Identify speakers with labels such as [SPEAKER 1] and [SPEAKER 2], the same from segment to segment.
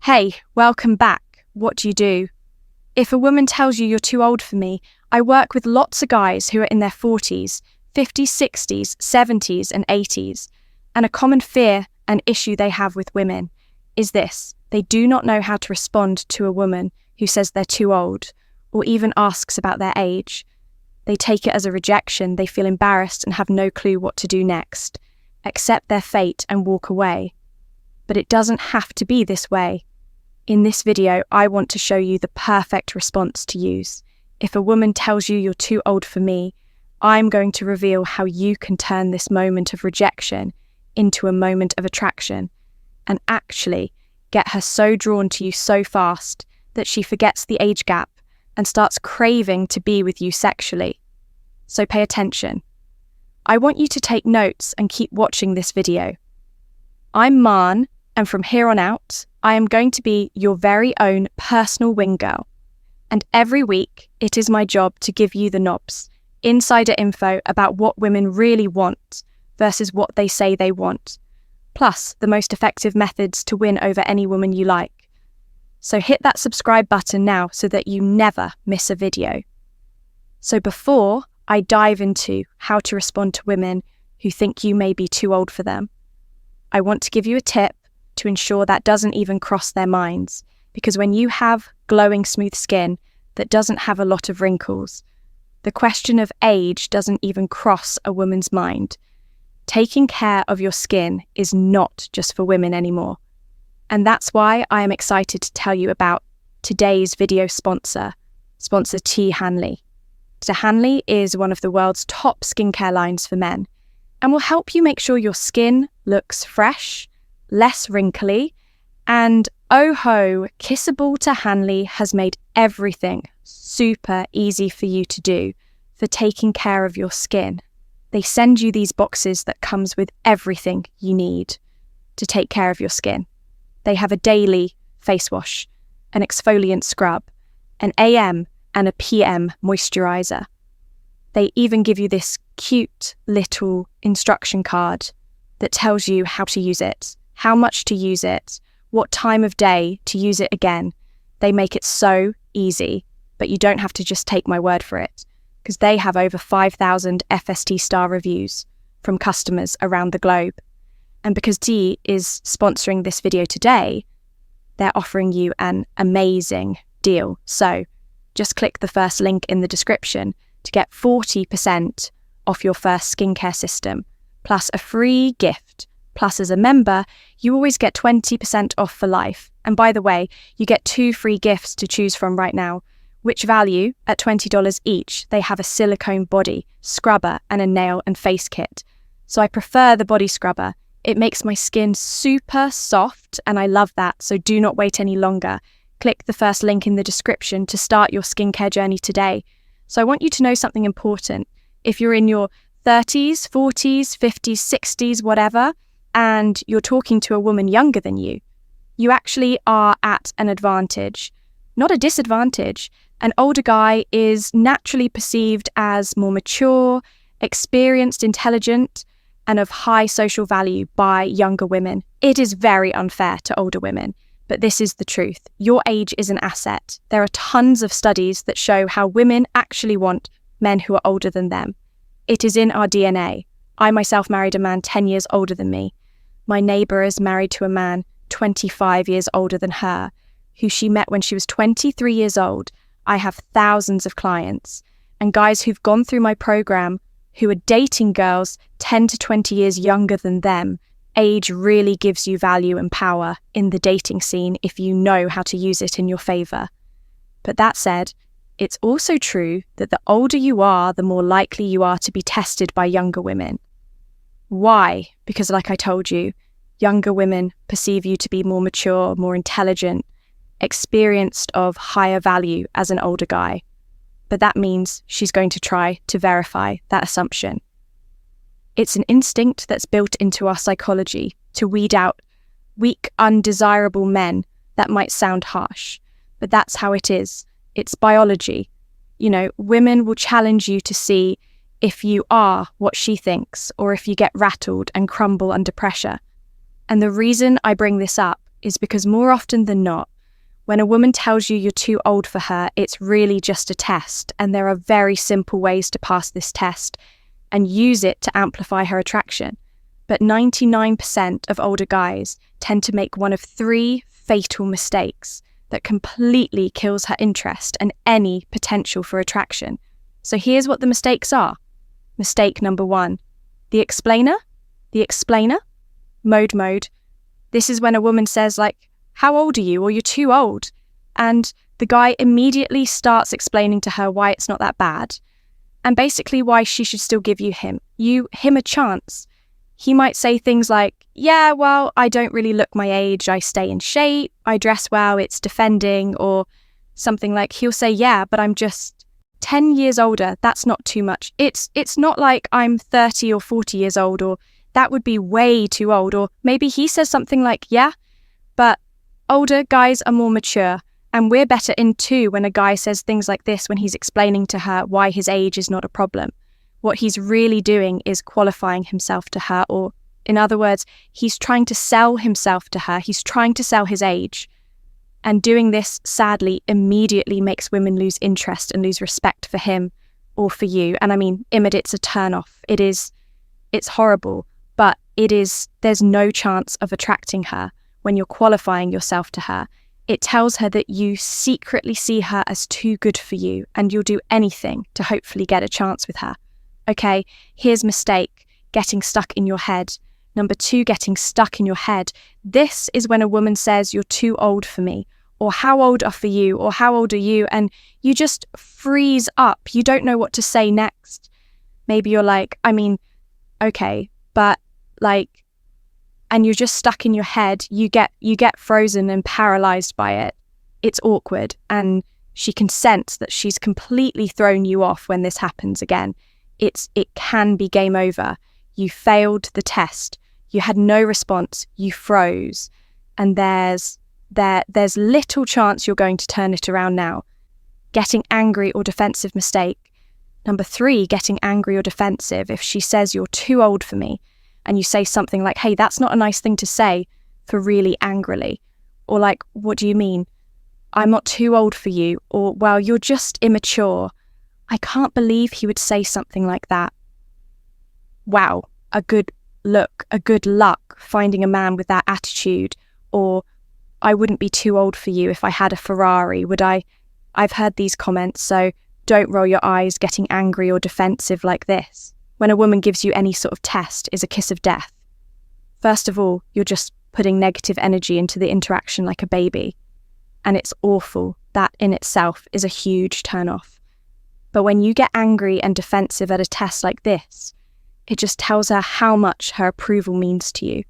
[SPEAKER 1] Hey, welcome back. What do you do? If a woman tells you you're too old for me, I work with lots of guys who are in their 40s, 50s, 60s, 70s and 80s. And a common fear and issue they have with women is this: they do not know how to respond to a woman who says they're too old or even asks about their age. They take it as a rejection, they feel embarrassed and have no clue what to do next, accept their fate and walk away. But it doesn't have to be this way. In this video, I want to show you the perfect response to use. If a woman tells you you're too old for me, I'm going to reveal how you can turn this moment of rejection into a moment of attraction and actually get her so drawn to you so fast that she forgets the age gap and starts craving to be with you sexually. So pay attention. I want you to take notes and keep watching this video. I'm Marn, and from here on out, I am going to be your very own personal wing girl. And every week, it is my job to give you the knobs, insider info about what women really want versus what they say they want, plus the most effective methods to win over any woman you like. So hit that subscribe button now so that you never miss a video. So before I dive into how to respond to women who think you may be too old for them, I want to give you a tip to ensure that doesn't even cross their minds, because when you have glowing smooth skin that doesn't have a lot of wrinkles, the question of age doesn't even cross a woman's mind. Taking care of your skin is not just for women anymore. And that's why I am excited to tell you about today's video sponsor T. Hanley. T. Hanley is one of the world's top skincare lines for men and will help you make sure your skin looks fresh, less wrinkly, and oh ho, Kissable T. Hanley has made everything super easy for you to do for taking care of your skin. They send you these boxes that comes with everything you need to take care of your skin. They have a daily face wash, an exfoliant scrub, an AM and a PM moisturizer. They even give you this cute little instruction card that tells you how to use it, how much to use it, what time of day to use it again. They make it so easy, but you don't have to just take my word for it, because they have over 5,000 FST star reviews from customers around the globe. And because T is sponsoring this video today, they're offering you an amazing deal. So just click the first link in the description to get 40% off your first skincare system, plus a free gift. Plus, as a member, you always get 20% off for life. And by the way, you get 2 free gifts to choose from right now, which value at $20 each. They have a silicone body, scrubber, and a nail and face kit. So I prefer the body scrubber. It makes my skin super soft, and I love that. So do not wait any longer. Click the first link in the description to start your skincare journey today. So I want you to know something important. If you're in your 30s, 40s, 50s, 60s, whatever, and you're talking to a woman younger than you, you actually are at an advantage, not a disadvantage. An older guy is naturally perceived as more mature, experienced, intelligent, and of high social value by younger women. It is very unfair to older women, but this is the truth. Your age is an asset. There are tons of studies that show how women actually want men who are older than them. It is in our DNA. I myself married a man 10 years older than me. My neighbour is married to a man 25 years older than her, who she met when she was 23 years old. I have thousands of clients and guys who've gone through my program who are dating girls 10 to 20 years younger than them. Age really gives you value and power in the dating scene if you know how to use it in your favour. But that said, it's also true that the older you are, the more likely you are to be tested by younger women. Why? Because like I told you, younger women perceive you to be more mature, more intelligent, experienced, of higher value as an older guy. But that means she's going to try to verify that assumption. It's an instinct that's built into our psychology to weed out weak, undesirable men. That might sound harsh, but that's how it is. It's biology. You know, women will challenge you to see if you are what she thinks, or if you get rattled and crumble under pressure. And the reason I bring this up is because more often than not, when a woman tells you you're too old for her, it's really just a test, and there are very simple ways to pass this test and use it to amplify her attraction. But 99% of older guys tend to make one of 3 fatal mistakes that completely kills her interest and any potential for attraction. So here's what the mistakes are. Mistake number 1, the explainer. Mode. This is when a woman says like, how old are you? Or you're too old. And the guy immediately starts explaining to her why it's not that bad and basically why she should still give him a chance. He might say things like, yeah, well, I don't really look my age. I stay in shape. I dress well. It's defending. Or something like he'll say, yeah, but I'm just 10 years older. That's not too much. It's not like I'm 30 or 40 years old, or that would be way too old. Or maybe he says something like, yeah, but older guys are more mature, and we're better in too when a guy says things like this when he's explaining to her why his age is not a problem. What he's really doing is qualifying himself to her, or in other words, he's trying to sell himself to her. He's trying to sell his age. And doing this, sadly, immediately makes women lose interest and lose respect for him or for you. And I mean, it's a turn-off. It's horrible, but there's no chance of attracting her when you're qualifying yourself to her. It tells her that you secretly see her as too good for you, and you'll do anything to hopefully get a chance with her. Okay, here's mistake, getting stuck in your head. Number 2, getting stuck in your head. This is when a woman says, you're too old for me, or how old are for you, or how old are you? And you just freeze up. You don't know what to say next. Maybe you're like, I mean, okay, but like, and you're just stuck in your head. You get frozen and paralyzed by it. It's awkward, and she can sense that she's completely thrown you off when this happens again. It can be game over. You failed the test. You had no response. You froze, and there's little chance you're going to turn it around now. Getting angry or defensive mistake. Number 3, getting angry or defensive. If she says you're too old for me, and you say something like, hey, that's not a nice thing to say, for really angrily. Or like, what do you mean? I'm not too old for you. Or, well, you're just immature. I can't believe he would say something like that. Wow, a good luck finding a man with that attitude. Or, I wouldn't be too old for you if I had a Ferrari, would I? I've heard these comments, so don't roll your eyes getting angry or defensive like this. When a woman gives you any sort of test is a kiss of death. First of all, you're just putting negative energy into the interaction like a baby. And it's awful. That in itself is a huge turn-off. But when you get angry and defensive at a test like this, it just tells her how much her approval means to you.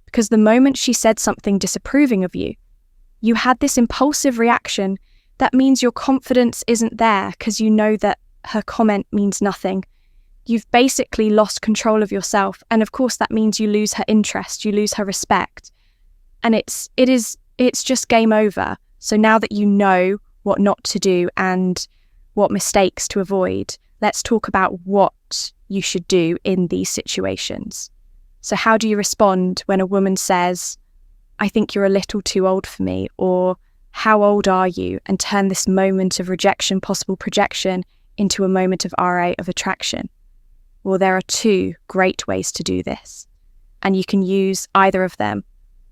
[SPEAKER 1] Because the moment she said something disapproving of you, you had this impulsive reaction. That means your confidence isn't there because you know that her comment means nothing. You've basically lost control of yourself, and of course that means you lose her interest, you lose her respect. And it's just game over. So now that you know what not to do and what mistakes to avoid, let's talk about what you should do in these situations. So how do you respond when a woman says, I think you're a little too old for me, or how old are you? And turn this moment of rejection, possible projection, into a moment of RA, of attraction. Well, there are 2 great ways to do this, and you can use either of them.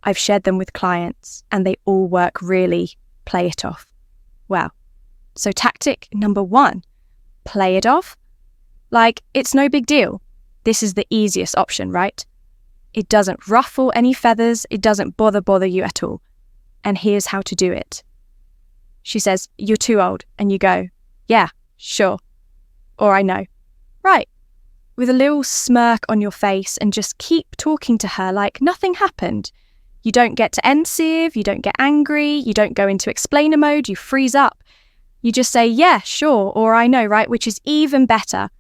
[SPEAKER 1] I've shared them with clients, and they all work really. Play it off. Well, so tactic number 1, play it off. Like, it's no big deal. This is the easiest option, right? It doesn't ruffle any feathers. It doesn't bother you at all. And here's how to do it. She says, you're too old. And you go, yeah, sure. Or I know. Right. With a little smirk on your face, and just keep talking to her like nothing happened. You don't get defensive, you don't get angry, you don't go into explainer mode, you freeze up. You just say, yeah, sure, or I know, right? Which is even better.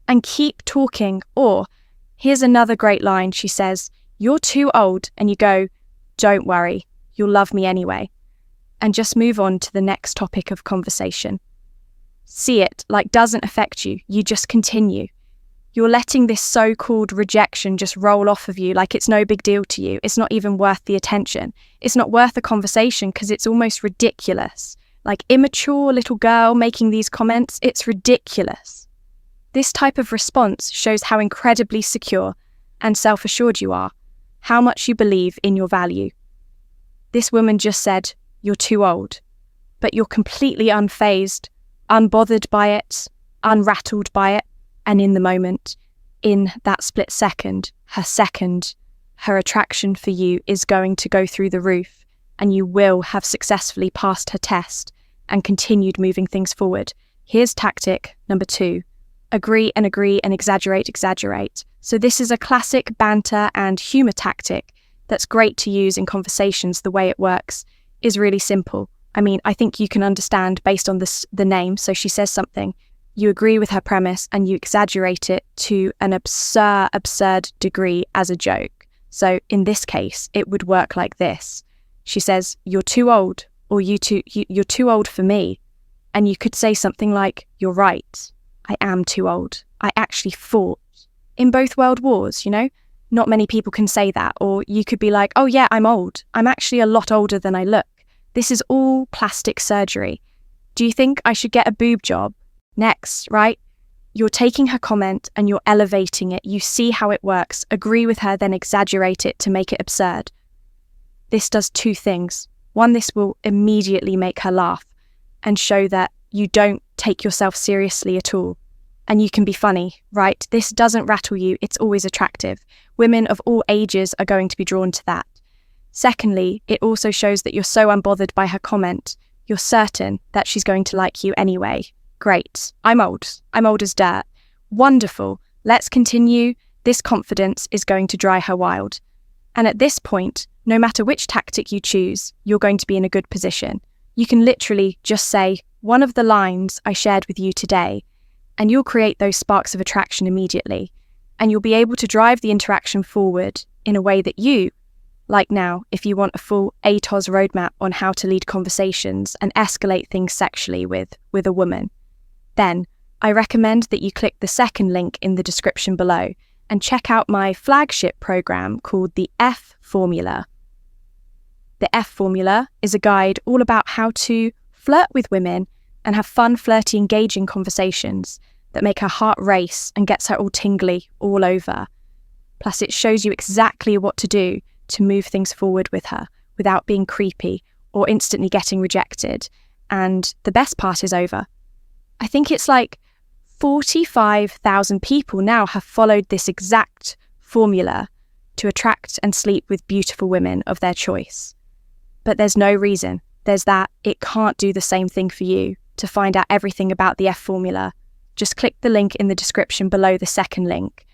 [SPEAKER 1] And keep talking. Or, here's another great line. She says, you're too old. And you go, don't worry, you'll love me anyway. And just move on to the next topic of conversation. See it like doesn't affect you. You just continue. You're letting this so-called rejection just roll off of you like it's no big deal to you. It's not even worth the attention. It's not worth the conversation because it's almost ridiculous. Like immature little girl making these comments, it's ridiculous. This type of response shows how incredibly secure and self-assured you are, how much you believe in your value. This woman just said, "You're too old," but you're completely unfazed, unbothered by it, unrattled by it, and in the moment, in that split second, her attraction for you is going to go through the roof, and you will have successfully passed her test and continued moving things forward. Here's tactic number 2. Agree and exaggerate. So this is a classic banter and humor tactic that's great to use in conversations. The way it works is really simple. I mean, I think you can understand based on the name. So she says something, you agree with her premise and you exaggerate it to an absurd degree as a joke. So in this case, it would work like this. She says, "You're too old," or you're too old for me. And you could say something like, "You're right. I am too old. I actually fought in both world wars, Not many people can say that. Or you could be like, "Oh yeah, I'm old. I'm actually a lot older than I look. This is all plastic surgery. Do you think I should get a boob job?" Next, right? You're taking her comment and you're elevating it. You see how it works. Agree with her, then exaggerate it to make it absurd. This does 2 things. 1, this will immediately make her laugh and show that you don't take yourself seriously at all. And you can be funny, right? This doesn't rattle you. It's always attractive. Women of all ages are going to be drawn to that. Secondly, it also shows that you're so unbothered by her comment. You're certain that she's going to like you anyway. Great. I'm old. I'm old as dirt. Wonderful. Let's continue. This confidence is going to dry her wild. And at this point, no matter which tactic you choose, you're going to be in a good position. You can literally just say one of the lines I shared with you today, and you'll create those sparks of attraction immediately. And you'll be able to drive the interaction forward in a way that you, like now, if you want a full ATOS roadmap on how to lead conversations and escalate things sexually with a woman, then I recommend that you click the second link in the description below and check out my flagship program called the F Formula. The F Formula is a guide all about how to flirt with women and have fun, flirty, engaging conversations that make her heart race and gets her all tingly all over. Plus, it shows you exactly what to do to move things forward with her without being creepy or instantly getting rejected. And the best part is over. I think it's like 45,000 people now have followed this exact formula to attract and sleep with beautiful women of their choice. But there's no reason. There's that it can't do the same thing for you. To find out everything about the F Formula, just click the link in the description below the second link,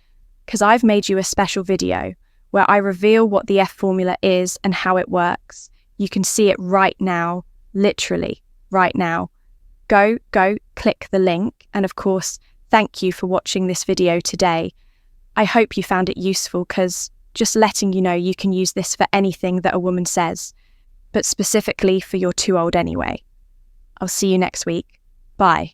[SPEAKER 1] because I've made you a special video where I reveal what the F Formula is and how it works. You can see it right now, literally right now. Go, click the link. And of course, thank you for watching this video today. I hope you found it useful, because just letting you know you can use this for anything that a woman says, but specifically for "you're too old anyway." I'll see you next week. Bye.